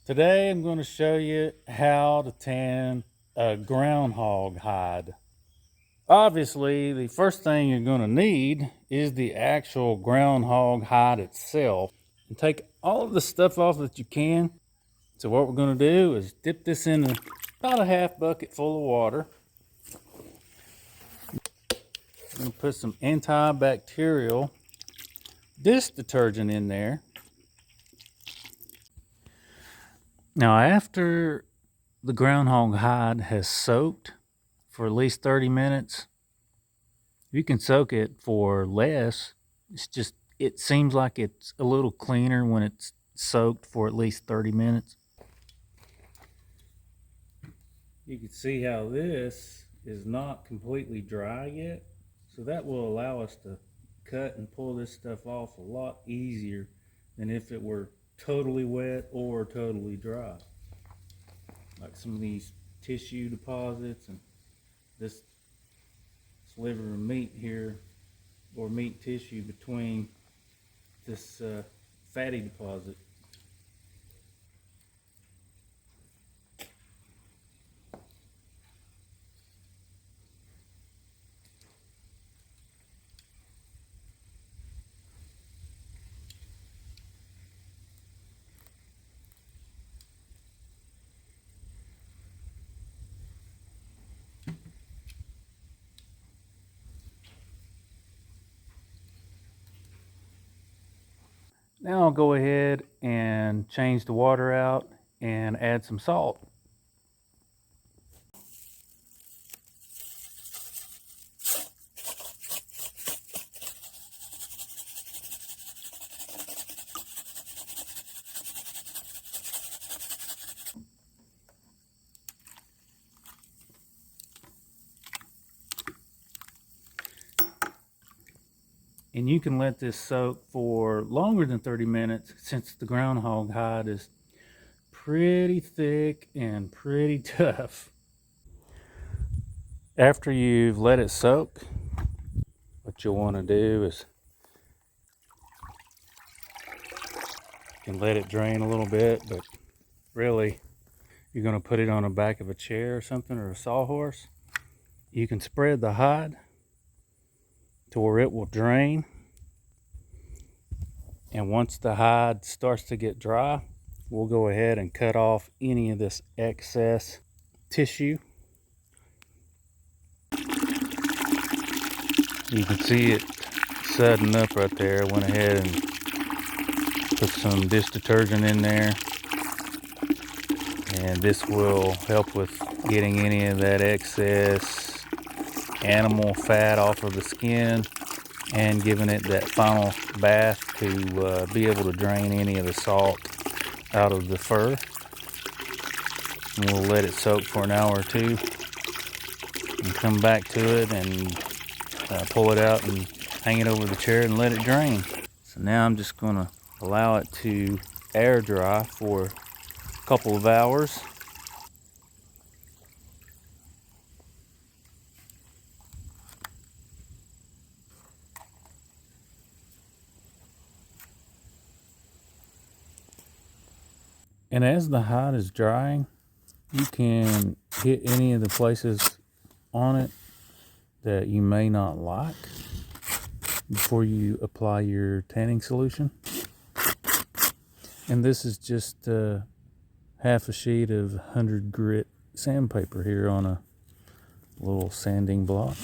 Today I'm going to show you how to tan a groundhog hide. Obviously, the first thing you're going to need is the actual groundhog hide itself. And take all of the stuff off that you can. So what we're going to do is dip this in about a half bucket full of water. I'm going to put some antibacterial dish detergent in there. Now after the groundhog hide has soaked for at least 30 minutes, you can soak it for less. It seems like it's a little cleaner when it's soaked for at least 30 minutes. You can see how this is not completely dry yet. So that will allow us to cut and pull this stuff off a lot easier than if it were totally wet or totally dry. Like some of these tissue deposits and this sliver of meat here, or meat tissue between this fatty deposit. Now I'll go ahead and change the water out and add some salt. And you can let this soak for longer than 30 minutes since the groundhog hide is pretty thick and pretty tough. After you've let it soak, what you'll want to do is you can let it drain a little bit, but really you're going to put it on the back of a chair or something, or a sawhorse. You can spread the hide to where it will drain. And once the hide starts to get dry, we'll go ahead and cut off any of this excess tissue. You can see it sudding up right there. I went ahead and put some dish detergent in there. And this will help with getting any of that excess animal fat off of the skin and giving it that final bath to be able to drain any of the salt out of the fur. And we'll let it soak for an hour or two and come back to it and pull it out and hang it over the chair and let it drain. So now I'm just going to allow it to air dry for a couple of hours. And as the hide is drying, you can hit any of the places on it that you may not like before you apply your tanning solution. And this is just half a sheet of 100 grit sandpaper here on a little sanding block.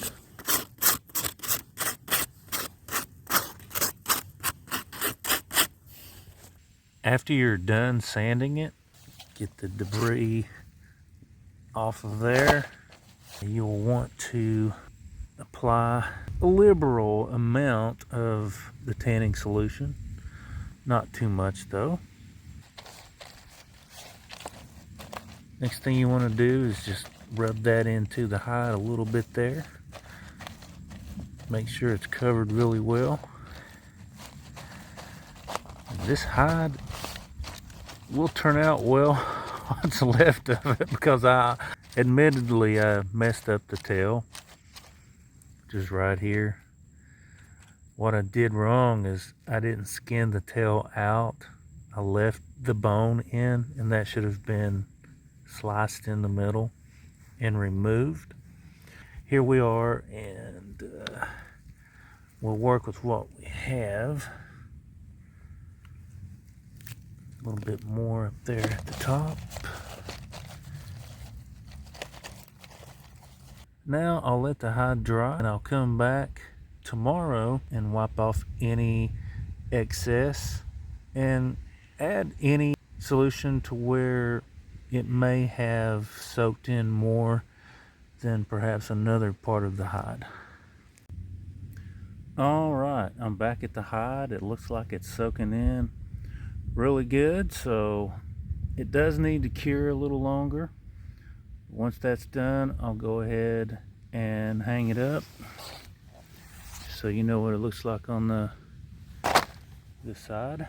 After you're done sanding it, get the debris off of there. You'll want to apply a liberal amount of the tanning solution. Not too much though. Next thing you want to do is just rub that into the hide a little bit there. Make sure it's covered really well. This hide will turn out well what's left of it, because I admittedly messed up the tail, which is right here. What I did wrong is I didn't skin the tail out. I left the bone in, and that should have been sliced in the middle and removed. Here we are, and we'll work with what we have. A little bit more up there at the top. Now I'll let the hide dry, and I'll come back tomorrow and wipe off any excess and add any solution to where it may have soaked in more than perhaps another part of the hide. All right, I'm back at the hide. It looks like it's soaking in really good, so it does need to cure a little longer. Once that's done, I'll go ahead and hang it up so you know what it looks like on this side.